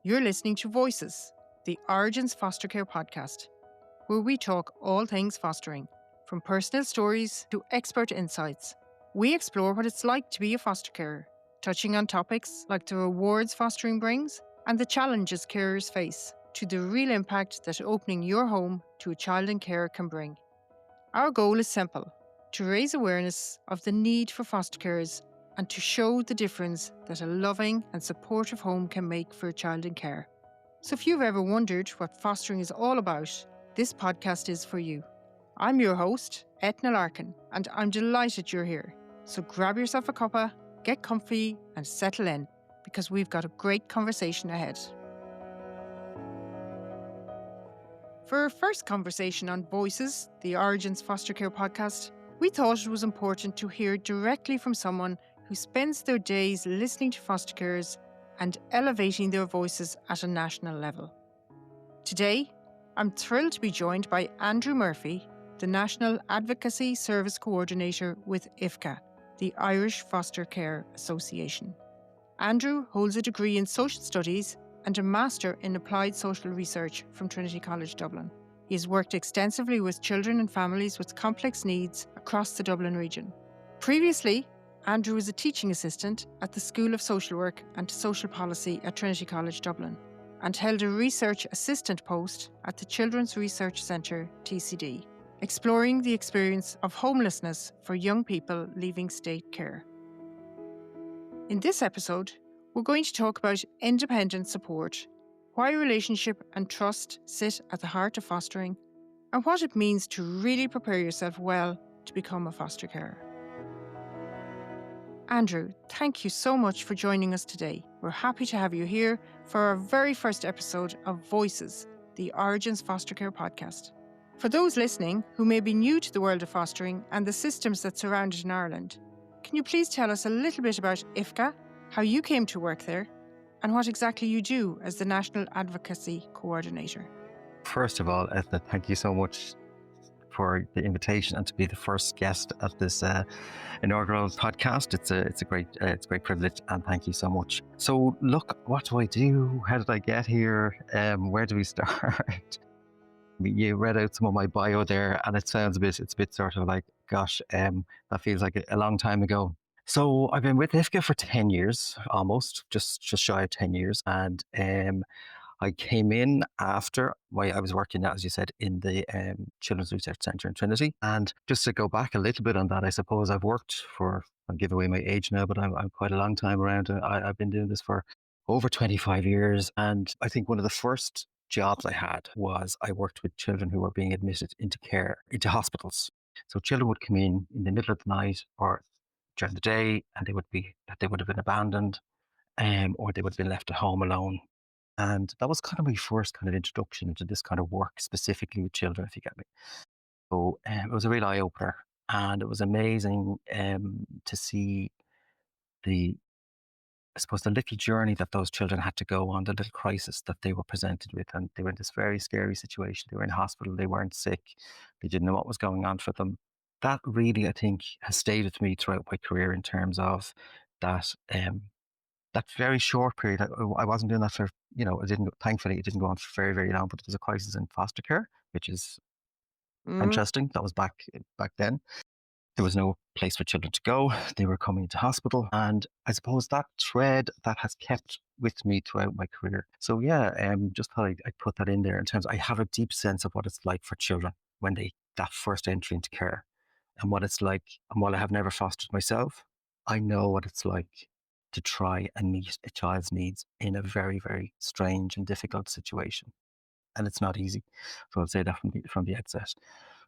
You're listening to Voices, the Origins Foster Care podcast, where we talk all things fostering, from personal stories to expert insights. We explore what it's like to be a foster carer, touching on topics like the rewards fostering brings and the challenges carers face, to the real impact that opening your home to a child in care can bring. Our goal is simple: to raise awareness of the need for foster carers and to show the difference that a loving and supportive home can make for a child in care. So if you've ever wondered what fostering is all about, this podcast is for you. I'm your host, Eithne Larkin, and I'm delighted you're here. So grab yourself a cuppa, get comfy and settle in, because we've got a great conversation ahead. For our first conversation on Voices, the Origins Foster Care podcast, we thought it was important to hear directly from someone who spends their days listening to foster carers and elevating their voices at a national level. Today, I'm thrilled to be joined by Andrew Murphy, the National Advocacy Service Coordinator with IFCA, the Irish Foster Care Association. Andrew holds a degree in Social Studies and a Master in Applied Social Research from Trinity College Dublin. He has worked extensively with children and families with complex needs across the Dublin region. Previously, Andrew was a teaching assistant at the School of Social Work and Social Policy at Trinity College Dublin and held a research assistant post at the Children's Research Centre, TCD, exploring the experience of homelessness for young people leaving state care. In this episode, we're going to talk about independent support, why relationship and trust sit at the heart of fostering, and what it means to really prepare yourself well to become a foster carer. Andrew, thank you so much for joining us today. We're happy to have you here for our very first episode of Voices, the Origins Foster Care podcast. For those listening who may be new to the world of fostering and the systems that surround it in Ireland, can you please tell us a little bit about IFCA, how you came to work there, and what exactly you do as the National Advocacy Coordinator? First of all, Eithne, thank you so much for the invitation and to be the first guest at this inaugural podcast. It's a great privilege, and thank you so much. So, look, what do I do? How did I get here? Where do we start? You read out some of my bio there, and it's a bit sort of like, gosh, that feels like a long time ago. So I've been with IFCA for 10 years, almost, just shy of 10 years. And I came in after I was working, as you said, in the Children's Research Centre in Trinity. And just to go back a little bit on that, I suppose I've worked for, I'll give away my age now, but I'm quite a long time around. I've been doing this for over 25 years. And I think one of the first jobs I had was I worked with children who were being admitted into care, into hospitals. So children would come in the middle of the night or during the day, and they would have been abandoned, or they would have been left at home alone. And that was kind of my first kind of introduction into this kind of work, specifically with children, if you get me. So it was a real eye opener, and it was amazing to see I suppose, the little journey that those children had to go on, the little crisis that they were presented with. And they were in this very scary situation. They were in hospital, they weren't sick, they didn't know what was going on for them. That really, I think, has stayed with me throughout my career in terms of that that very short period. I wasn't doing that for, thankfully, it didn't go on for very, very long, but there was a crisis in foster care, which is interesting. That was back then. There was no place for children to go. They were coming to hospital. And I suppose that thread that has kept with me throughout my career. So yeah, just thought I'd put that in there in terms, I have a deep sense of what it's like for children when that first entry into care and what it's like. And while I have never fostered myself, I know what it's like to try and meet a child's needs in a very, very strange and difficult situation. And it's not easy. So I'll say that from the outset.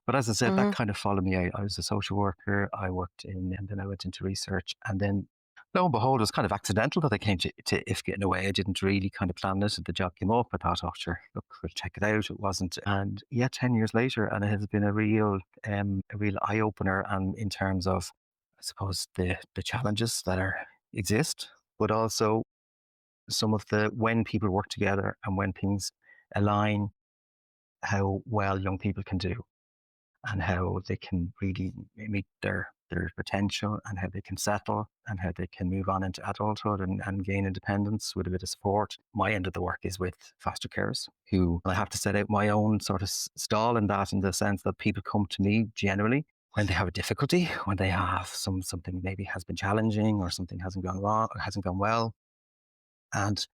But as I said, that kind of followed me out. I was a social worker. I worked and then I went into research. And then, lo and behold, it was kind of accidental that I came to IFCA in a way. I didn't really kind of plan it. The job came up. I thought, oh, sure, look, we'll check it out. It wasn't. And yeah, 10 years later, and it has been a real eye opener. And in terms of, I suppose, the challenges that exist, but also some of when people work together and when things align, how well young people can do and how they can really meet their their potential and how they can settle and how they can move on into adulthood and gain independence with a bit of support. My end of the work is with foster carers who I have to set out my own sort of stall in that, in the sense that people come to me generally when they have a difficulty, when they have something maybe has been challenging or something hasn't gone wrong or hasn't gone well. And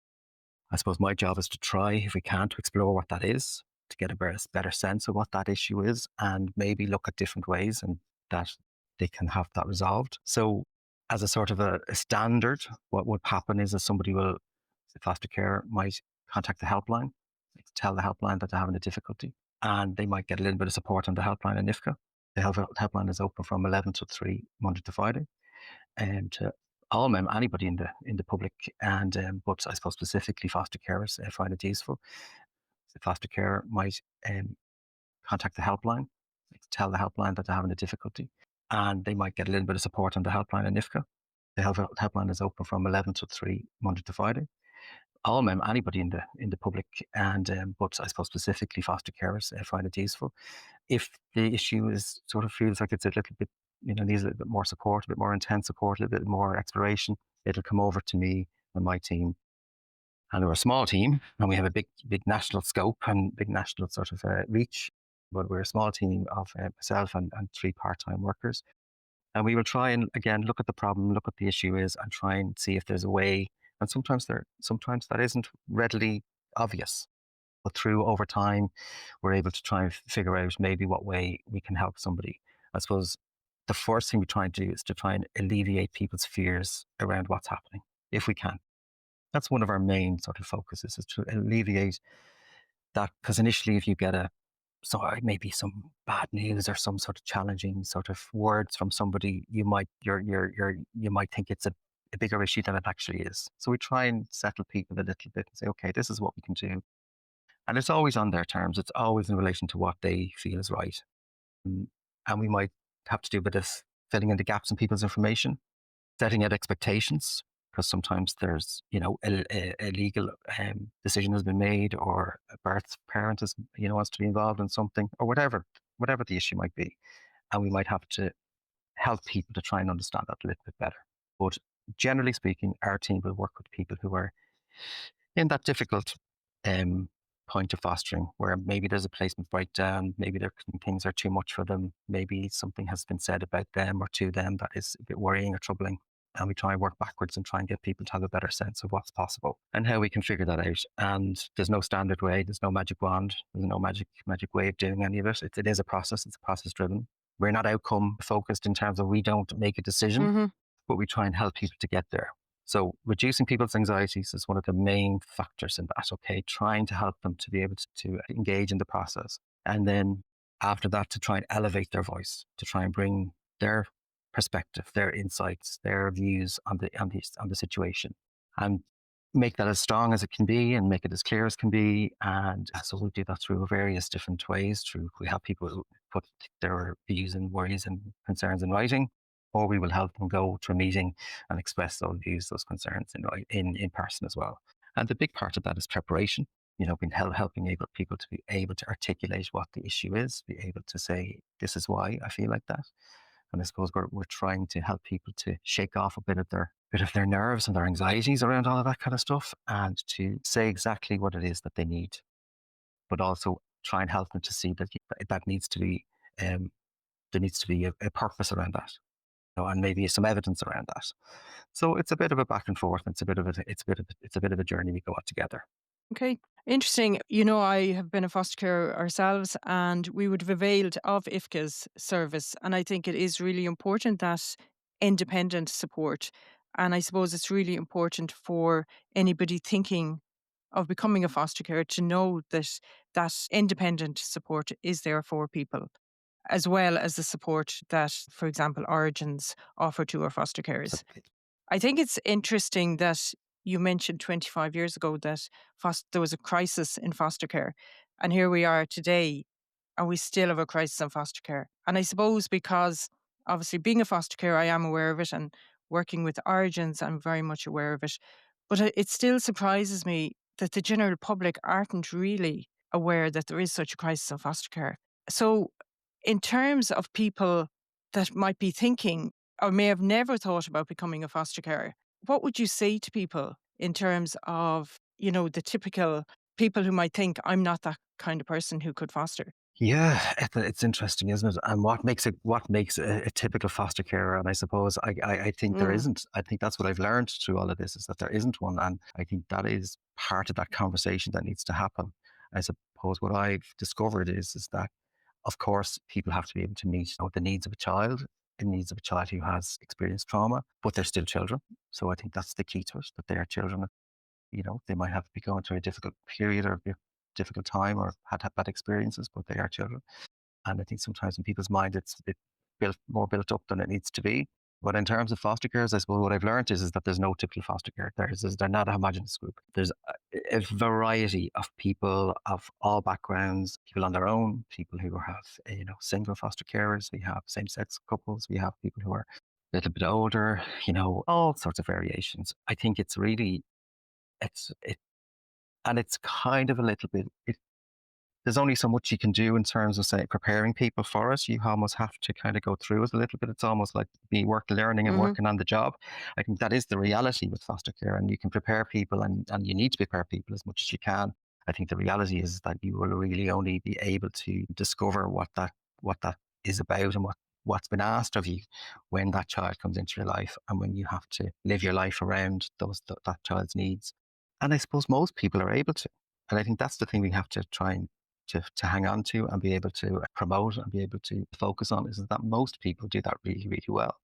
I suppose my job is to try, if we can, to explore what that is, to get a better sense of what that issue is, and maybe look at different ways and that they can have that resolved. So, as a sort of a standard, what would happen is that somebody will, the foster care might contact the helpline, tell the helpline that they're having a difficulty, and they might get a little bit of support on the helpline in IFCA. The helpline is open from 11 to 3, Monday to Friday, and to all anybody in the public, and but I suppose specifically foster carers find it useful. The foster care might contact the helpline, tell the helpline that they're having a difficulty, and they might get a little bit of support on the helpline in IFCA. The helpline is open from 11 to 3, Monday to Friday. All anybody in the public, and but I suppose specifically foster carers find it useful. If the issue is sort of feels like it's a little bit, needs a little bit more support, a bit more intense support, a little bit more exploration, it'll come over to me and my team. And we're a small team, and we have a big national scope and big national sort of reach. But we're a small team of myself and 3 part-time workers. And we will try and again look at the problem, look what the issue is, and try and see if there's a way. And sometimes that isn't readily obvious. But through over time, we're able to try and figure out maybe what way we can help somebody. I suppose the first thing we try and do is to try and alleviate people's fears around what's happening, if we can. That's one of our main sort of focuses, is to alleviate that. Because initially, if you get maybe some bad news or some sort of challenging sort of words from somebody, you might think it's a bigger issue than it actually is. So we try and settle people a little bit and say, okay, this is what we can do. And it's always on their terms. It's always in relation to what they feel is right. Mm, And we might have to do a bit of filling in the gaps in people's information, setting out expectations, because sometimes there's, a legal decision has been made, or a birth parent is, wants to be involved in something, or whatever the issue might be. And we might have to help people to try and understand that a little bit better. But generally speaking, our team will work with people who are in that difficult um, point of fostering, where maybe there's a placement breakdown, maybe things are too much for them, maybe something has been said about them or to them that is a bit worrying or troubling. And we try and work backwards and try and get people to have a better sense of what's possible and how we can figure that out. And there's no standard way, there's no magic wand, there's no magic way of doing any of it. It is a process, it's a process driven. We're not outcome focused in terms of we don't make a decision, Mm-hmm. but we try and help people to get there. So reducing people's anxieties is one of the main factors in that, okay? Trying to help them to be able to engage in the process. And then after that, to try and elevate their voice, to try and bring their perspective, their insights, their views on the situation, and make that as strong as it can be and make it as clear as can be. And so we do that through various different ways. We have people who put their views and worries and concerns in writing, or we will help them go to a meeting and express those views, those concerns in person as well. And the big part of that is preparation. Been helping people to be able to articulate what the issue is, be able to say, this is why I feel like that. And I suppose we're trying to help people to shake off a bit of their nerves and their anxieties around all of that kind of stuff, and to say exactly what it is that they need, but also try and help them to see that that needs to be there needs to be a purpose around that, and maybe some evidence around that. So it's a bit of a back and forth. It's a bit of a journey we go on together. Okay. Interesting. I have been a foster carer ourselves, and we would have availed of IFCA's service. And I think it is really important, that independent support. And I suppose it's really important for anybody thinking of becoming a foster carer to know that that independent support is there for people, as well as the support that, for example, Origins offer to our foster carers. Absolutely. I think it's interesting that you mentioned 25 years ago that there was a crisis in foster care. And here we are today, and we still have a crisis in foster care. And I suppose because, obviously, being a foster care, I am aware of it, and working with Origins, I'm very much aware of it. But it still surprises me that the general public aren't really aware that there is such a crisis in foster care. So, in terms of people that might be thinking or may have never thought about becoming a foster carer, what would you say to people in terms of, the typical people who might think, I'm not that kind of person who could foster? Yeah, it's interesting, isn't it? And what makes a typical foster carer? And I suppose I think there Mm, isn't. I think that's what I've learned through all of this is that there isn't one, and I think that is part of that conversation that needs to happen. I suppose what I've discovered is that of course people have to be able to meet the needs of a child, the needs of a child who has experienced trauma, but they're still children. So I think that's the key to it, that they are children. They might have be going through a difficult period or a difficult time or had bad experiences, but they are children. And I think sometimes in people's mind, it's a bit built up than it needs to be. But in terms of foster carers, I suppose what I've learned is that there's no typical foster care. They're not a homogenous group. There's a variety of people of all backgrounds, people on their own, people who have, single foster carers. We have same-sex couples. We have people who are a little bit older, all sorts of variations. I think it's really, it, and it's kind of a little bit, there's only so much you can do in terms of, say, preparing people for it. You almost have to kind of go through it a little bit. It's almost like be learning and hmm working on the job. I think that is the reality with foster care, and you can prepare people, and you need to prepare people as much as you can. I think the reality is that you will really only be able to discover what that is about and what's been asked of you when that child comes into your life and when you have to live your life around that child's needs. And I suppose most people are able to. And I think that's the thing we have to try and to hang on to and be able to promote and be able to focus on is that most people do that really, really well.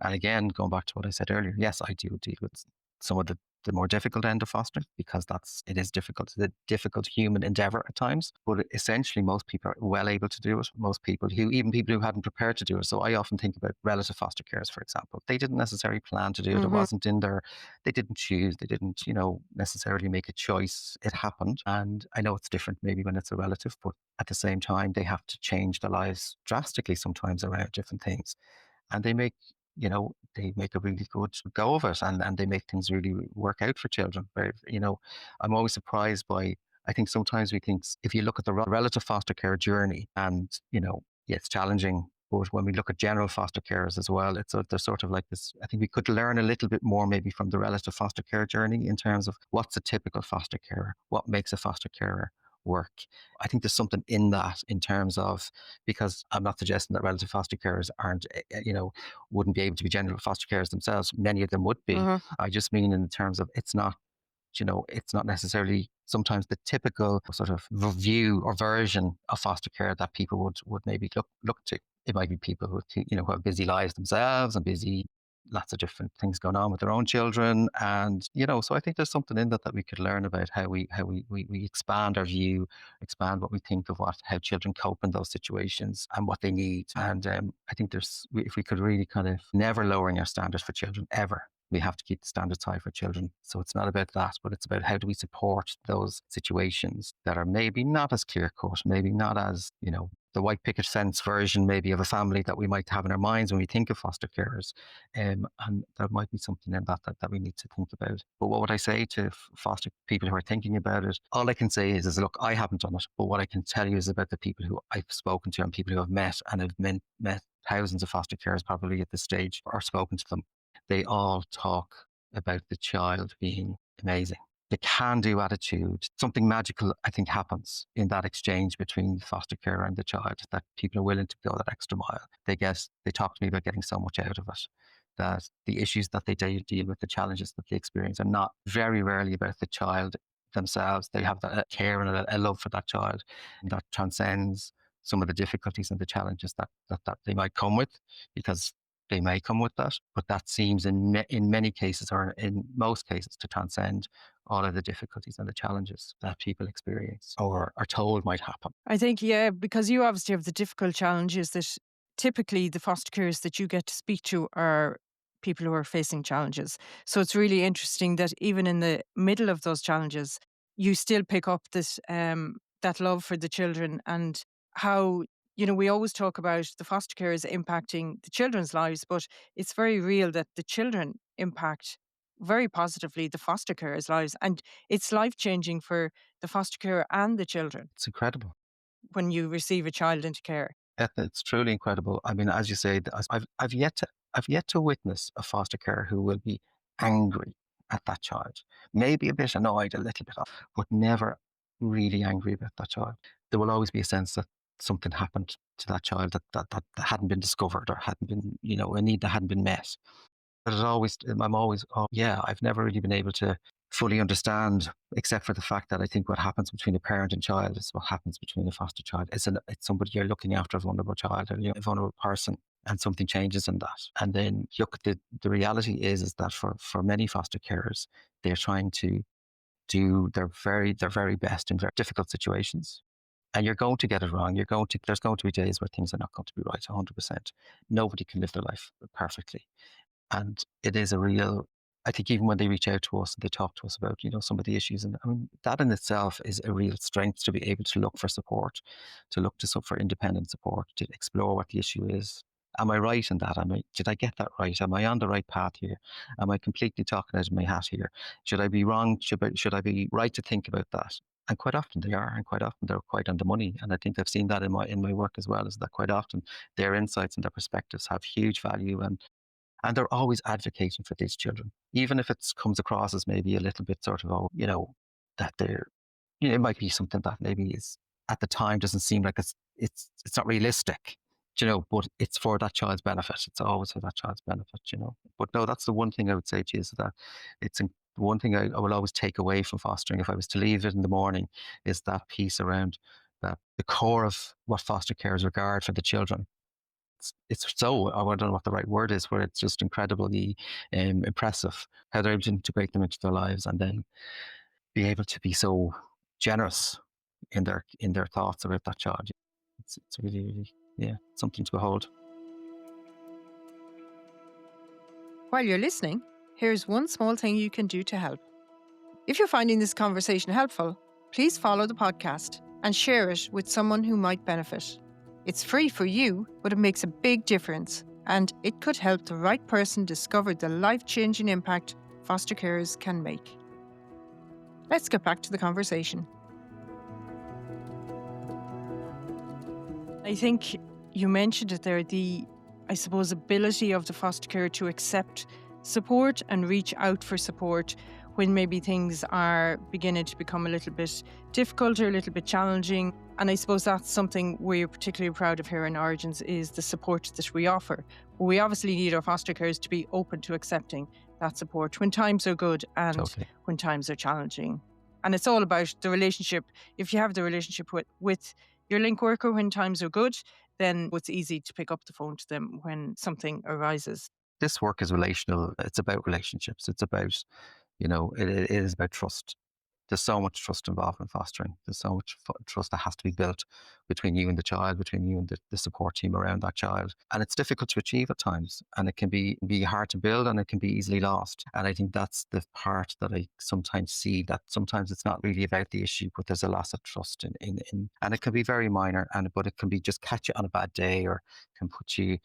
And again, going back to what I said earlier, yes, I do deal with some of the more difficult end of fostering because it is difficult. It's a difficult human endeavor at times. But essentially, most people are well able to do it. Most people even people who hadn't prepared to do it. So I often think about relative foster carers, for example. They didn't necessarily plan to do it. It hmm wasn't in their, they didn't choose, they didn't, necessarily make a choice. It happened. And I know it's different maybe when it's a relative, but at the same time, they have to change their lives drastically sometimes around different things and they make a really good go of it and they make things really work out for children. I'm always surprised by, I think sometimes we think if you look at the relative foster care journey and, yeah, it's challenging. But when we look at general foster carers as well, there's sort of like this. I think we could learn a little bit more maybe from the relative foster care journey in terms of what's a typical foster carer, what makes a foster carer work. I think there's something in that in terms of because I'm not suggesting that relative foster carers aren't, wouldn't be able to be general foster carers themselves. Many of them would be. hmm I just mean in terms of it's not necessarily sometimes the typical sort of view or version of foster care that people would maybe look to. It might be people who have busy lives themselves and busy lots of different things going on with their own children and so I think there's something in that we could learn about how we expand our view, expand what we think of how children cope in those situations and what they need. And I think if we could really kind of never lowering our standards for children ever, we have to keep the standards high for children. So it's not about that, but it's about how do we support those situations that are maybe not as clear cut, maybe not as, the white picket fence version maybe of a family that we might have in our minds when we think of foster carers. And there might be something in that we need to think about. But what would I say to foster people who are thinking about it? All I can say is look, I haven't done it, but what I can tell you is about the people who I've spoken to and people who have met and have met thousands of foster carers probably at this stage or spoken to them. They all talk about the child being amazing. The can-do attitude, something magical, I think, happens in that exchange between the foster carer and the child, that people are willing to go that extra mile. They talk to me about getting so much out of it, that the issues that they deal with, the challenges that they experience are not very rarely about the child themselves. They have that care and a love for that child that transcends some of the difficulties and the challenges that they might come with, because they may come with that, but that seems in many cases or in most cases to transcend all of the difficulties and the challenges that people experience or are told might happen. I think, yeah, because you obviously have the difficult challenges that typically the foster carers that you get to speak to are people who are facing challenges. So it's really interesting that even in the middle of those challenges, you still pick up that love for the children and how, we always talk about the foster carers impacting the children's lives, but it's very real that the children impact very positively the foster carers' lives. And it's life changing for the foster carer and the children It's incredible. when you receive a child into care. It's truly incredible. I mean, as you say, I've yet to witness a foster carer who will be angry at that child. Maybe a bit annoyed, a little bit, but never really angry about that child. There will always be a sense that something happened to that child that hadn't been discovered or hadn't been, a need that hadn't been met. But I'm always, oh, yeah, I've never really been able to fully understand, except for the fact that I think what happens between a parent and child is what happens between a foster child. It's somebody you're looking after, a vulnerable child, or a vulnerable person, and something changes in that. And then look, the reality is that for many foster carers, they're trying to do their very best in very difficult situations. And you're going to get it wrong. There's going to be days where things are not going to be right 100%. Nobody can live their life perfectly. And it is a real, I think even when they reach out to us and they talk to us about, some of the issues, and I mean, that in itself is a real strength to be able to look for support, to look for independent support, to explore what the issue is. Am I right in that? Did I get that right? Am I on the right path here? Am I completely talking out of my hat here? Should I be wrong? Should I be right to think about that? And quite often they are, and quite often they're quite on the money. And I think I've seen that in my work as well, is that quite often their insights and their perspectives have huge value, and they're always advocating for these children, even if it comes across as maybe a little bit sort of, oh, that they're, it might be something that maybe is at the time doesn't seem like it's not realistic, but it's for that child's benefit. It's always for that child's benefit. But no, that's the one thing I would say to you, is that it's the one thing I will always take away from fostering, if I was to leave it in the morning, is that piece around that the core of what foster carers regard for the children. It's so, I don't know what the right word is, where it's just incredibly impressive how they're able to integrate them into their lives, and then be able to be so generous in their thoughts about that child. It's really, really, yeah, something to behold. While you're listening, here's one small thing you can do to help. If you're finding this conversation helpful, please follow the podcast and share it with someone who might benefit. It's free for you, but it makes a big difference, and it could help the right person discover the life-changing impact foster carers can make. Let's get back to the conversation. I think you mentioned it there, I suppose, ability of the foster carer to accept support and reach out for support when maybe things are beginning to become a little bit difficult or a little bit challenging. And I suppose that's something we're particularly proud of here in Origins, is the support that we offer. We obviously need our foster carers to be open to accepting that support when times are good and Totally. when times are challenging. And it's all about the relationship. If you have the relationship with your link worker when times are good, then it's easy to pick up the phone to them when something arises. This work is relational. It's about relationships. It's about, it is about trust. There's so much trust involved in fostering. There's so much trust that has to be built between you and the child, between you and the support team around that child. And it's difficult to achieve at times. And it can be hard to build, and it can be easily lost. And I think that's the part that I sometimes see, that sometimes it's not really about the issue, but there's a loss of trust in and it can be very minor, but it can be just catch you on a bad day, or can put you,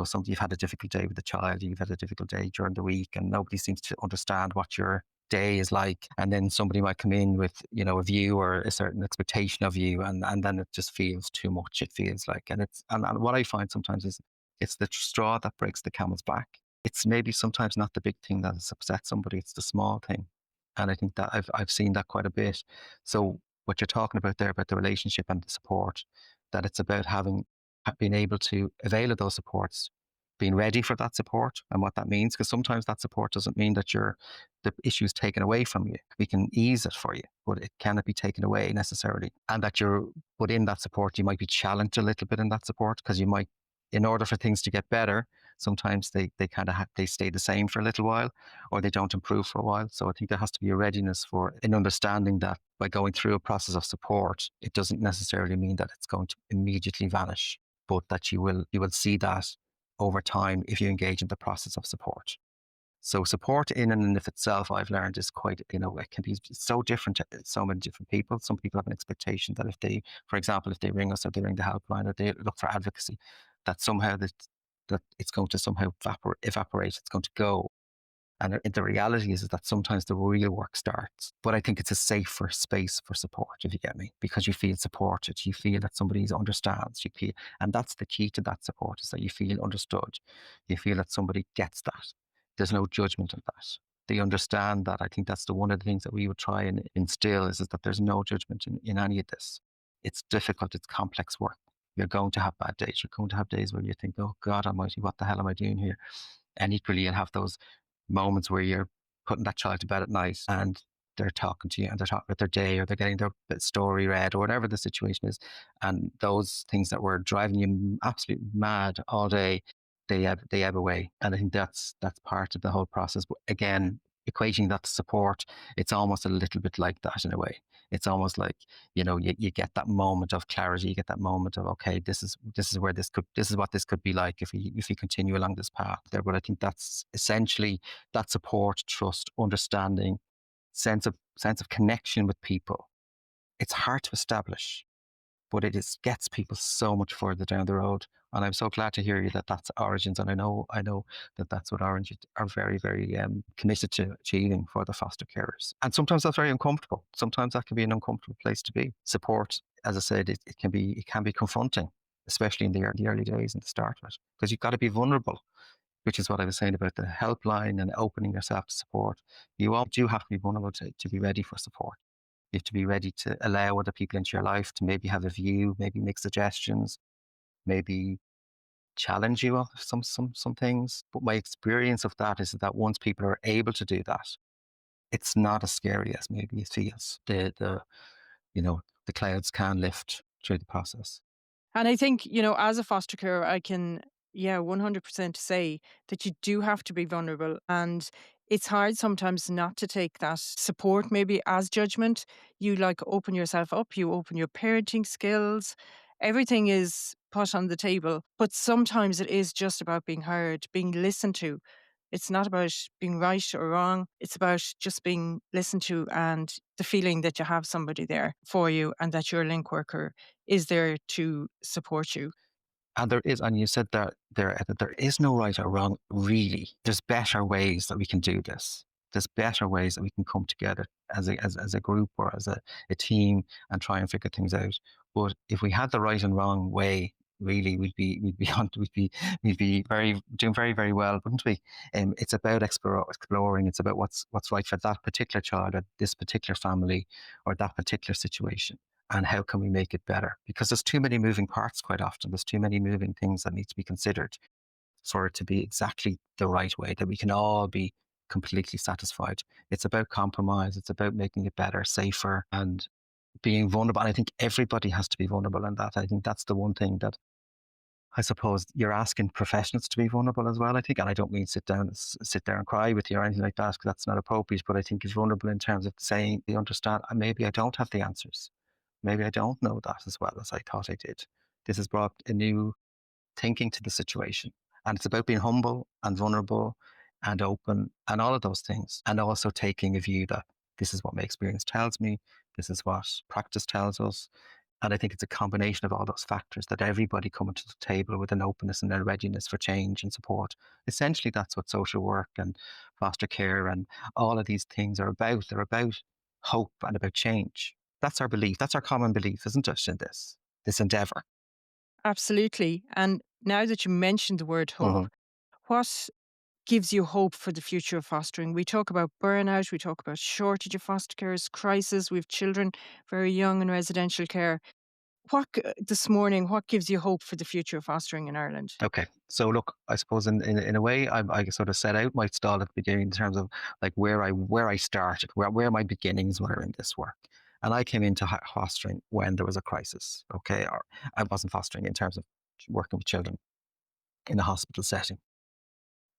something, you've had a difficult day with the child, you've had a difficult day during the week, and nobody seems to understand what your day is like, and then somebody might come in with a view or a certain expectation of you, and then it just feels too much. It feels like, and what I find sometimes is it's the straw that breaks the camel's back. It's maybe sometimes not the big thing that has upset somebody, it's the small thing. And I think that I've seen that quite a bit. So what you're talking about there, about the relationship and the support, that it's about being able to avail of those supports, being ready for that support, and what that means, because sometimes that support doesn't mean that the issue is taken away from you. We can ease it for you, but it cannot be taken away necessarily. And but in that support, you might be challenged a little bit in that support, because you might, in order for things to get better, sometimes they kind of they stay the same for a little while, or they don't improve for a while. So I think there has to be a readiness for an understanding that by going through a process of support, it doesn't necessarily mean that it's going to immediately vanish, but that you will see that over time if you engage in the process of support. So support in and of itself, I've learned, is quite, it can be so different to so many different people. Some people have an expectation that if they, for example, if they ring us, or they ring the helpline, or they look for advocacy, that somehow that it's going to somehow evaporate, it's going to go. And the reality is that sometimes the real work starts. But I think it's a safer space for support, if you get me, because you feel supported. You feel that somebody understands. You feel, and that's the key to that support, is that you feel understood. You feel that somebody gets that. There's no judgment of that. They understand that. I think that's one of the things that we would try and instill is that there's no judgment in any of this. It's difficult. It's complex work. You're going to have bad days. You're going to have days where you think, oh, God Almighty, what the hell am I doing here? And equally, you'll have those moments where you're putting that child to bed at night and they're talking to you and they're talking about their day, or they're getting their story read, or whatever the situation is. And those things that were driving you absolutely mad all day, they ebb away. And I think that's part of the whole process. But again, equating that to support, it's almost a little bit like that in a way. It's almost like, you get that moment of clarity, you get that moment of, okay, this is what this could be like if we continue along this path there. But I think that's essentially that support, trust, understanding, sense of connection with people. It's hard to establish, but gets people so much further down the road. And I'm so glad to hear you that that's Origins, and I know that that's what Origins are very, very committed to achieving for the foster carers. And sometimes that's very uncomfortable. Sometimes that can be an uncomfortable place to be. Support, as I said, it can be confronting, especially in the early days and the start of it, because you've got to be vulnerable, which is what I was saying about the helpline and opening yourself to support. You all do have to be vulnerable to be ready for support. You have to be ready to allow other people into your life to maybe have a view, maybe make suggestions, maybe challenge you on some things. But my experience of that is that once people are able to do that, it's not as scary as maybe it feels. The clouds can lift through the process. And I think, as a foster carer, I can, 100% say that you do have to be vulnerable. And it's hard sometimes not to take that support maybe as judgment. You like open yourself up, you open your parenting skills, everything is put on the table. But sometimes it is just about being heard, being listened to. It's not about being right or wrong. It's about just being listened to and the feeling that you have somebody there for you and that your link worker is there to support you. And you said that there is no right or wrong, really. There's better ways that we can do this. There's better ways that we can come together as a group or as a team and try and figure things out. But if we had the right and wrong way, really, we'd be doing very, very well, wouldn't we? It's about exploring. It's about what's right for that particular child or this particular family or that particular situation, and how can we make it better? Because there's too many moving parts quite often. There's too many moving things that need to be considered for it to be exactly the right way, that we can all be completely satisfied. It's about compromise. It's about making it better, safer, and being vulnerable. And I think everybody has to be vulnerable in that. I think that's the one thing that I suppose you're asking professionals to be vulnerable as well, I think. And I don't mean sit there and cry with you or anything like that, because that's not appropriate. But I think it's vulnerable in terms of saying, you understand, maybe I don't have the answers. Maybe I don't know that as well as I thought I did. This has brought a new thinking to the situation. And it's about being humble and vulnerable and open and all of those things. And also taking a view that this is what my experience tells me, this is what practice tells us. And I think it's a combination of all those factors that everybody coming to the table with an openness and a readiness for change and support. Essentially, that's what social work and foster care and all of these things are about. They're about hope and about change. That's our belief. That's our common belief, isn't it, in this endeavour? Absolutely. And now that you mentioned the word hope, Mhm. what gives you hope for the future of fostering? We talk about burnout, we talk about shortage of foster carers, crisis, we have children very young in residential care. This morning, what gives you hope for the future of fostering in Ireland? Okay. So look, I suppose in a way, I sort of set out my stall at the beginning in terms of like where I started, where my beginnings were in this work. And I came into fostering when there was a crisis. Okay, or I wasn't fostering in terms of working with children in a hospital setting.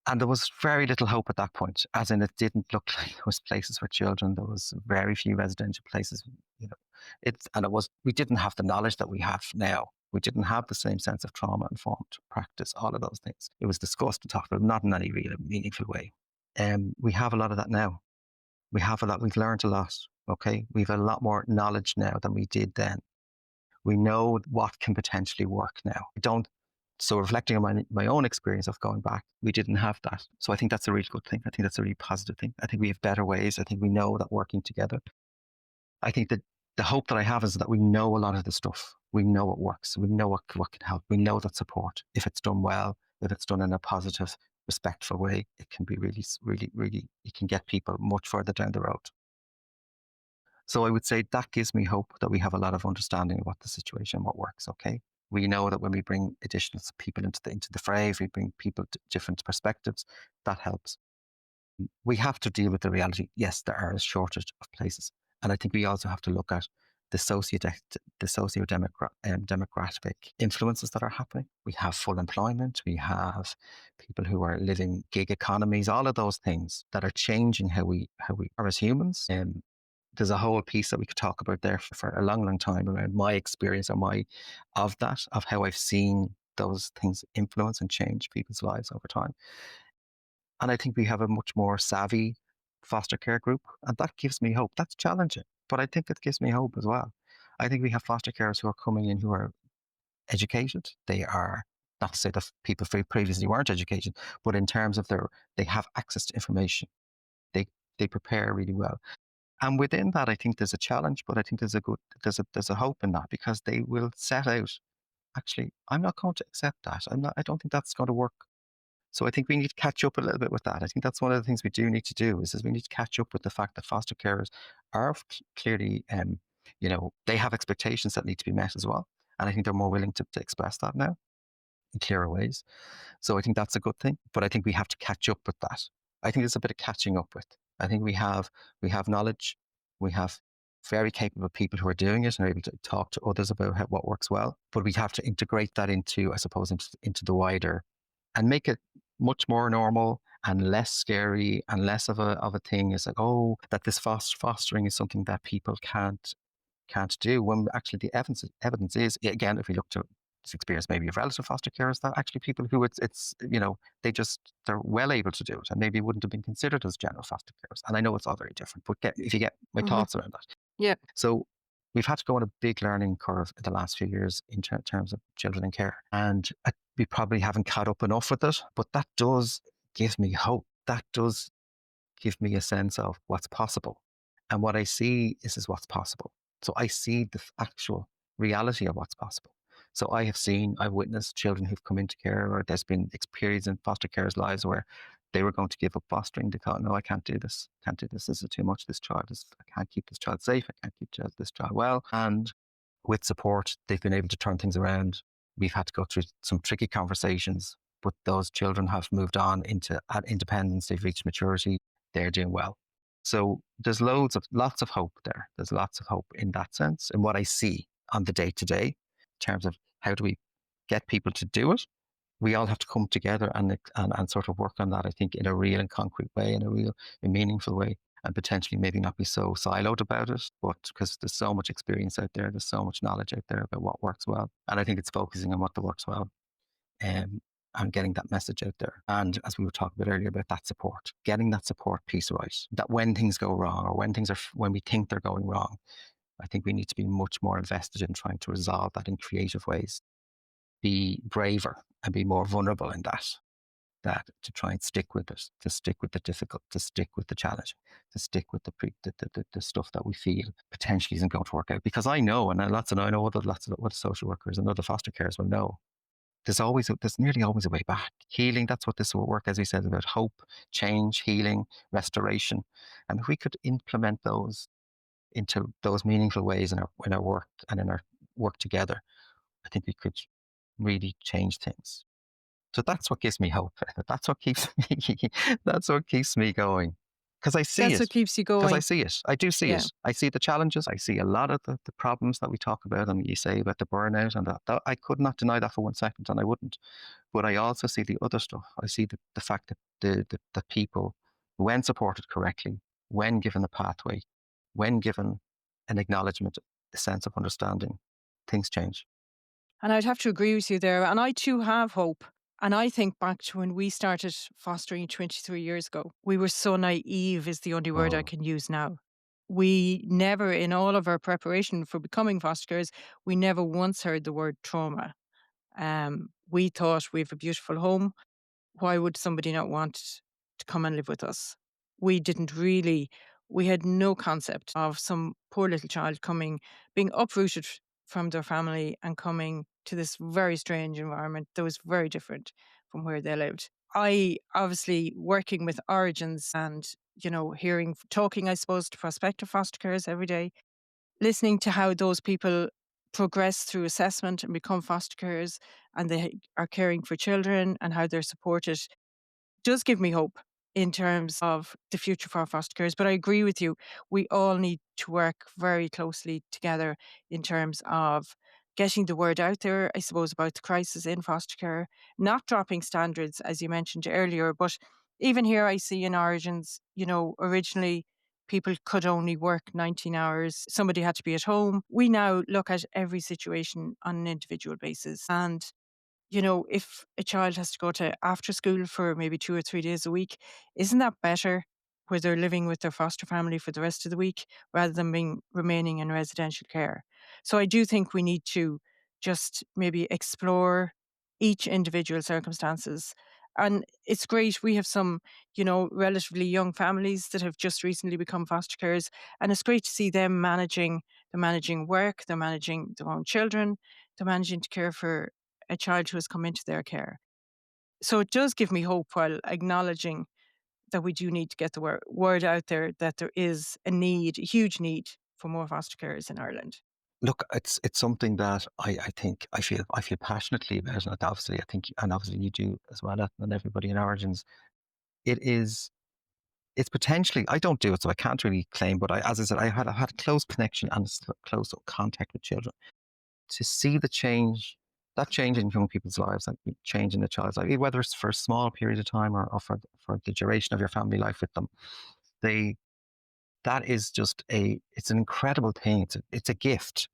And there was very little hope at that point, as in it didn't look like there was places for children. There was very few residential places, you know. We didn't have the knowledge that we have now. We didn't have the same sense of trauma informed practice, all of those things. It was discussed and talked about, not in any real meaningful way. We have a lot of that now. We've learned a lot. Okay. We've a lot more knowledge now than we did then. We know what can potentially work now. We don't So reflecting on my own experience of going back, we didn't have that. So I think that's a really good thing. I think that's a really positive thing. I think we have better ways. I think we know that working together. I think that the hope that I have is that we know a lot of the stuff. We know what works. We know what can help. We know that support, if it's done well, if it's done in a positive, respectful way, it can be really, really, really, it can get people much further down the road. So I would say that gives me hope that we have a lot of understanding of what the situation, what works. Okay, we know that when we bring additional people into the fray, if we bring people to different perspectives, that helps. We have to deal with the reality. Yes, there are a shortage of places, and I think we also have to look at the demographic influences that are happening. We have full employment. We have people who are living gig economies. All of those things that are changing how we are as humans. There's a whole piece that we could talk about there for a long, long time around my experience of how I've seen those things influence and change people's lives over time. And I think we have a much more savvy foster care group, and that gives me hope. That's challenging, but I think it gives me hope as well. I think we have foster carers who are coming in who are educated. They are, not to say that people previously weren't educated, but in terms of they have access to information. They they prepare really well. And within that, I think there's a challenge, but I think there's a hope in that because they will set out. Actually, I'm not going to accept that. I don't think that's going to work. So I think we need to catch up a little bit with that. I think that's one of the things we do need to do is we need to catch up with the fact that foster carers are clearly, they have expectations that need to be met as well. And I think they're more willing to express that now in clearer ways. So I think that's a good thing. But I think we have to catch up with that. I think there's a bit of catching up with. I think we have knowledge, we have very capable people who are doing it and are able to talk to others about what works well. But we have to integrate that into, I suppose, into the wider and make it much more normal and less scary and less of a thing. It's like, oh, that this fostering is something that people can't do, when actually the evidence is, again, if we look to this experience maybe of relative foster carers, that actually people who it's they're well able to do it and maybe wouldn't have been considered as general foster carers. And I know it's all very different, but if you get my Hmm. thoughts around that. Yeah. So we've had to go on a big learning curve in the last few years in terms of children in care, and we probably haven't caught up enough with it, but that does give me hope. That does give me a sense of what's possible. And what I see is what's possible. So I see the actual reality of what's possible. So I've witnessed children who've come into care, or there's been periods in foster carers' lives where they were going to give up fostering. They thought, no, I can't do this. Can't do this. This is too much. I can't keep this child safe. I can't keep this child well. And with support, they've been able to turn things around. We've had to go through some tricky conversations, but those children have moved on into independence. They've reached maturity. They're doing well. So there's lots of hope there. There's lots of hope in that sense. And what I see on the day to day, in terms of how do we get people to do it, we all have to come together and sort of work on that. I think in a real and concrete way, in a meaningful way, and potentially maybe not be so siloed about it, but because there's so much experience out there, there's so much knowledge out there about what works well, and I think it's focusing on what works well. Um, and getting that message out there. And as we were talking about earlier about that support, getting that support piece right, that when things go wrong or when we think they're going wrong, I think we need to be much more invested in trying to resolve that in creative ways, be braver and be more vulnerable in that to try and stick with it, to stick with the difficult, to stick with the challenge, to stick with the stuff that we feel potentially isn't going to work out. Because I know, and I know lots of other social workers and other foster carers will know, there's nearly always a way back. Healing, that's what this will work, as we said, about hope, change, healing, restoration. And if we could implement those into those meaningful ways in our work and in our work together, I think we could really change things. So that's what gives me hope. That's what keeps me that's what keeps me going. Because I see That's it. what keeps you Because I going. see it. I do see Yeah. it. I see the challenges. I see a lot of the problems that we talk about and you say about the burnout and that I could not deny that for 1 second, and I wouldn't. But I also see the other stuff. I see the fact that the people, when supported correctly, when given a pathway, when given an acknowledgement, a sense of understanding, things change. And I'd have to agree with you there. And I too have hope. And I think back to when we started fostering 23 years ago. We were so naive, is the only word I Mm. can use now. We never, in all of our preparation for becoming foster carers, we never once heard the word trauma. We thought we have a beautiful home. Why would somebody not want to come and live with us? We didn't really, we had no concept of some poor little child coming, being uprooted from their family and coming to this very strange environment that was very different from where they lived. I obviously working with Origins and, hearing, talking, I suppose, to prospective foster carers every day, listening to how those people progress through assessment and become foster carers and they are caring for children and how they're supported does give me hope in terms of the future for our foster carers. But I agree with you. We all need to work very closely together in terms of getting the word out there, I suppose, about the crisis in foster care, not dropping standards, as you mentioned earlier. But even here, I see in Origins, originally people could only work 19 hours. Somebody had to be at home. We now look at every situation on an individual basis. And if a child has to go to after school for maybe 2 or 3 days a week, isn't that better where they're living with their foster family for the rest of the week rather than remaining in residential care? So I do think we need to just maybe explore each individual circumstances. And it's great. We have some, relatively young families that have just recently become foster carers. And it's great to see them they're managing work, they're managing their own children, they're managing to care for a child who has come into their care. So it does give me hope while acknowledging that we do need to get the word out there that there is a huge need for more foster carers in Ireland. Look, it's something that I think I feel passionately about, and obviously I think, and obviously you do as well, and everybody in Origins. It is it's potentially, I don't do it, so I can't really claim. But as I said, I had a close connection and close contact with children. To see that change in young people's lives, that change in a child's life, whether it's for a small period of time or for the duration of your family life with them, they that is just it's an incredible thing. It's a gift.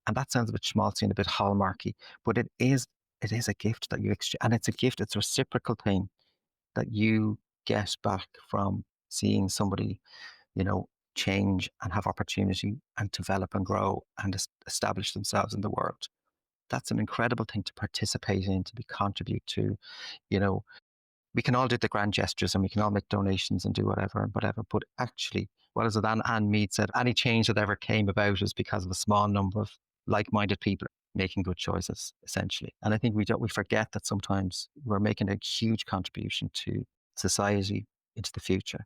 And that sounds a bit schmaltzy and a bit hallmarky, but it is a gift that you exchange, and it's a gift, it's a reciprocal thing that you get back from seeing somebody, you know, change and have opportunity and develop and grow and establish themselves in the world. That's an incredible thing to participate in, to be contribute to, you know, we can all do the grand gestures and we can all make donations and do whatever and whatever. But actually, what is it? Anne Mead said, any change that ever came about is because of a small number of like-minded people making good choices, essentially. And I think we forget that sometimes we're making a huge contribution to society into the future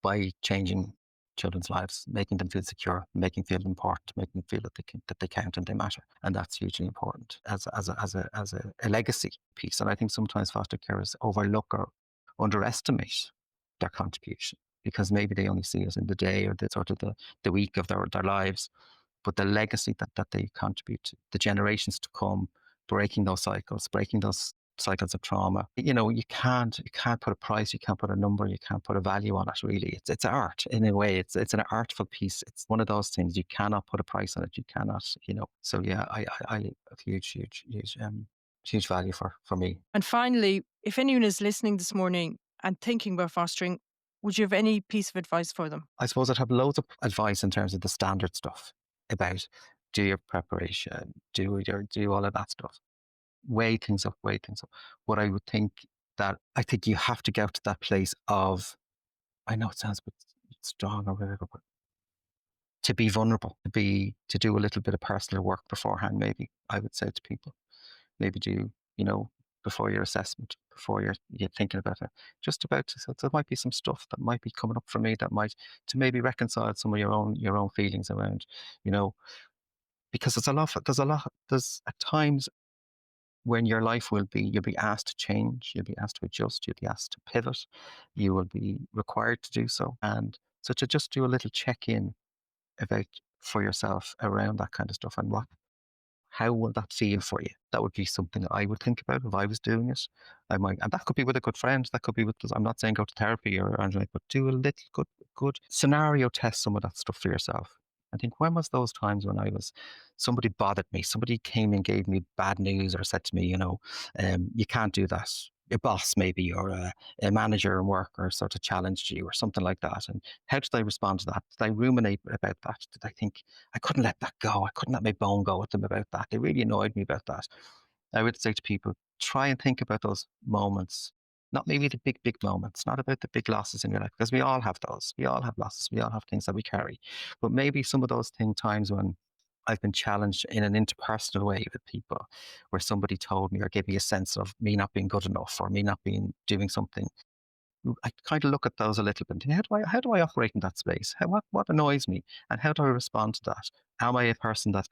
by changing children's lives, making them feel secure, making them feel important, making them feel that they count and they matter, and that's hugely important as a legacy piece. And I think sometimes foster carers overlook or underestimate their contribution because maybe they only see it in the day or the sort of the week of their lives, but the legacy that they contribute to the generations to come, breaking those cycles of trauma. You can't put a price, you can't put a number, you can't put a value on it. Really, it's art in a way. It's an artful piece. It's one of those things you cannot put a price on it. You cannot, So yeah, I have huge value for me. And finally, if anyone is listening this morning and thinking about fostering, would you have any piece of advice for them? I suppose I'd have loads of advice in terms of the standard stuff about do your preparation, do all of that stuff. Weigh things up. What I would think that I think you have to get to that place of, I know it sounds a bit strong or whatever, but to be vulnerable, to do a little bit of personal work beforehand, maybe I would say to people, maybe do, before your assessment, before you're thinking about it, just about, so there might be some stuff that might be coming up for me that might, to maybe reconcile some of your own feelings around, you know, because there's at times when your life you'll be asked to change, you'll be asked to adjust, you'll be asked to pivot, you will be required to do so. And so to just do a little check in about for yourself around that kind of stuff and how will that feel for you? That would be something that I would think about if I was doing it. And that could be with a good friend. That could be with. I'm not saying go to therapy or anything, but do a little good scenario test some of that stuff for yourself. I think when was those times when somebody bothered me, somebody came and gave me bad news or said to me, you can't do that. Your boss maybe or a manager in work or sort of challenged you or something like that. And how did I respond to that? Did I ruminate about that? Did I think I couldn't let that go? I couldn't let my bone go with them about that. They really annoyed me about that. I would say to people, try and think about those moments. Not maybe the big, big moments, not about the big losses in your life, because we all have those. We all have losses. We all have things that we carry. But maybe some of those times when I've been challenged in an interpersonal way with people, where somebody told me or gave me a sense of me not being good enough or me not being doing something. I kind of look at those a little bit. How do I operate in that space? What annoys me, and how do I respond to that? Am I a person that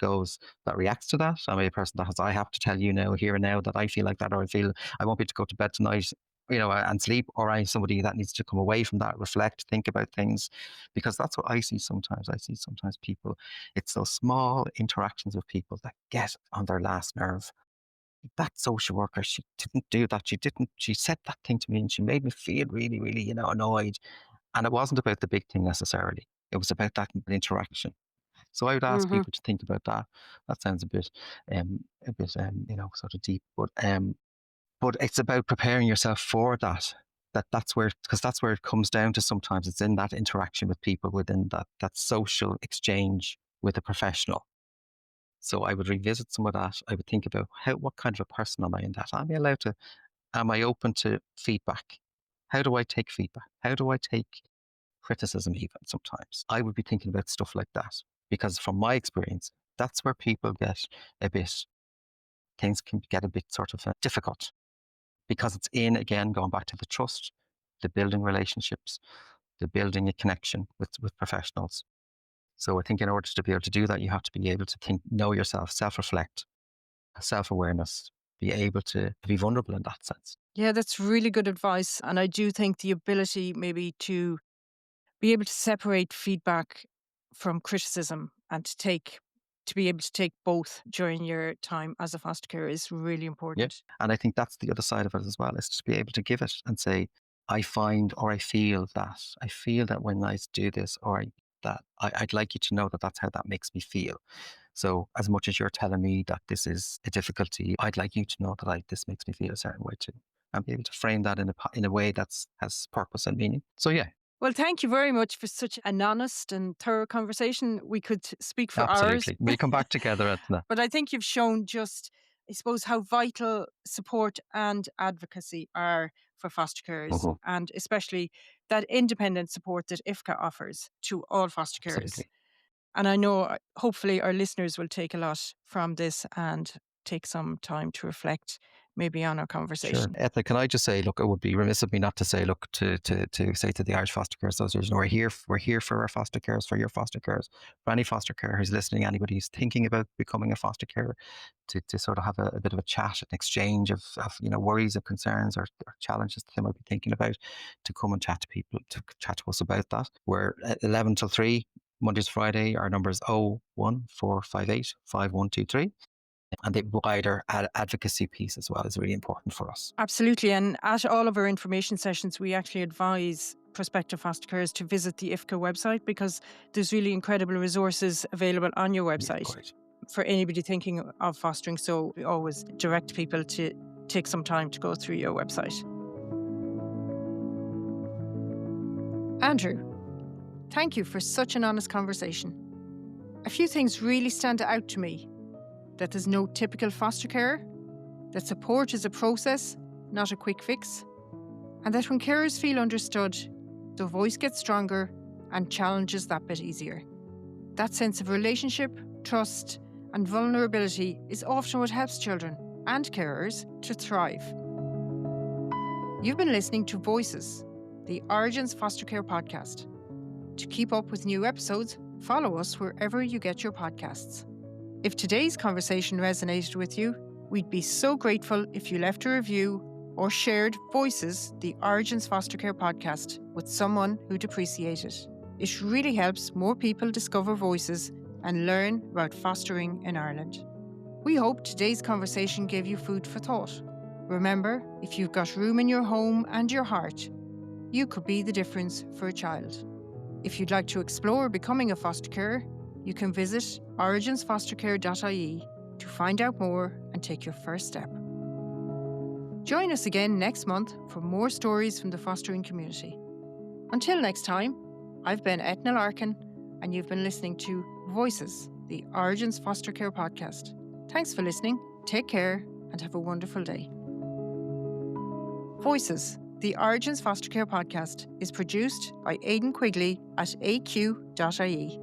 reacts to that? Am I a person that I have to tell you now, here and now, that I feel like that, or I feel I won't be able to go to bed tonight, and sleep, or I'm somebody that needs to come away from that, reflect, think about things, because that's what I see sometimes. I see sometimes people, it's those small interactions with people that get on their last nerve. That social worker, she didn't do that. She said that thing to me and she made me feel really, really, annoyed. And it wasn't about the big thing necessarily. It was about that interaction. So I would ask Hmm. people to think about that. That sounds sort of deep, but it's about preparing yourself for that. Because that's where it comes down to. Sometimes it's in that interaction with people, within that social exchange with a professional. So I would revisit some of that. I would think about what kind of a person am I in that? Am I open to feedback? How do I take feedback? How do I take criticism even sometimes? I would be thinking about stuff like that, because from my experience, that's where people get a bit, things can get a bit sort of difficult, because it's again, going back to the trust, the building relationships, the building a connection with professionals. So I think in order to be able to do that, you have to be able to know yourself, self-reflect, self-awareness, be able to be vulnerable in that sense. Yeah, that's really good advice. And I do think the ability maybe to be able to separate feedback from criticism and to be able to take both during your time as a foster carer is really Yeah. important. And I think that's the other side of it as well, is to be able to give it and say, I find, or I feel that when I do this, I'd like you to know that that's how that makes me feel. So as much as you're telling me that this is a difficulty, I'd like you to know that this makes me feel a certain way too, and be able to frame that in a way has purpose and meaning. So yeah, Well, thank you very much for such an honest and thorough conversation. We could speak for hours, absolutely. We come back together at that. but I think you've shown just, I suppose, how vital support and advocacy are for foster carers, Mhm. and especially that independent support that IFCA offers to all foster carers. Absolutely. And I know hopefully our listeners will take a lot from this and take some time to reflect maybe on our Sure. conversation. Eithne, can I just say, look, it would be remiss of me not to say, look, to say to the Irish Foster Care Association, we're here for our foster carers, for your foster carers, for any foster carer who's listening, anybody who's thinking about becoming a foster carer, to sort of have a bit of a chat, an exchange of worries, of concerns, or challenges that they might be thinking about, to come and chat to people, to chat to us about that. We're at 11 till 3, Mondays to Friday. Our number is 01458 5123. And the wider advocacy piece as well is really important for us. Absolutely. And at all of our information sessions, we actually advise prospective foster carers to visit the IFCA website, because there's really incredible resources available on your Yeah, website great. for anybody thinking of fostering. So we always direct people to take some time to go through your website. Andrew, thank you for such an honest conversation. A few things really stand out to me: that there's no typical foster care, that support is a process, not a quick fix, and that when carers feel understood, the voice gets stronger and challenges that bit easier. That sense of relationship, trust, and vulnerability is often what helps children and carers to thrive. You've been listening to Voices, the Origins Foster Care podcast. To keep up with new episodes, follow us wherever you get your podcasts. If today's conversation resonated with you, we'd be so grateful if you left a review or shared Voices, the Origins Foster Care podcast, with someone who'd appreciate it. It really helps more people discover Voices and learn about fostering in Ireland. We hope today's conversation gave you food for thought. Remember, if you've got room in your home and your heart, you could be the difference for a child. If you'd like to explore becoming a foster carer, you can visit originsfostercare.ie to find out more and take your first step. Join us again next month for more stories from the fostering community. Until next time, I've been Eithne Larkin, and you've been listening to Voices, the Origins Foster Care podcast. Thanks for listening, take care, and have a wonderful day. Voices, the Origins Foster Care podcast, is produced by Aidan Quigley at aq.ie.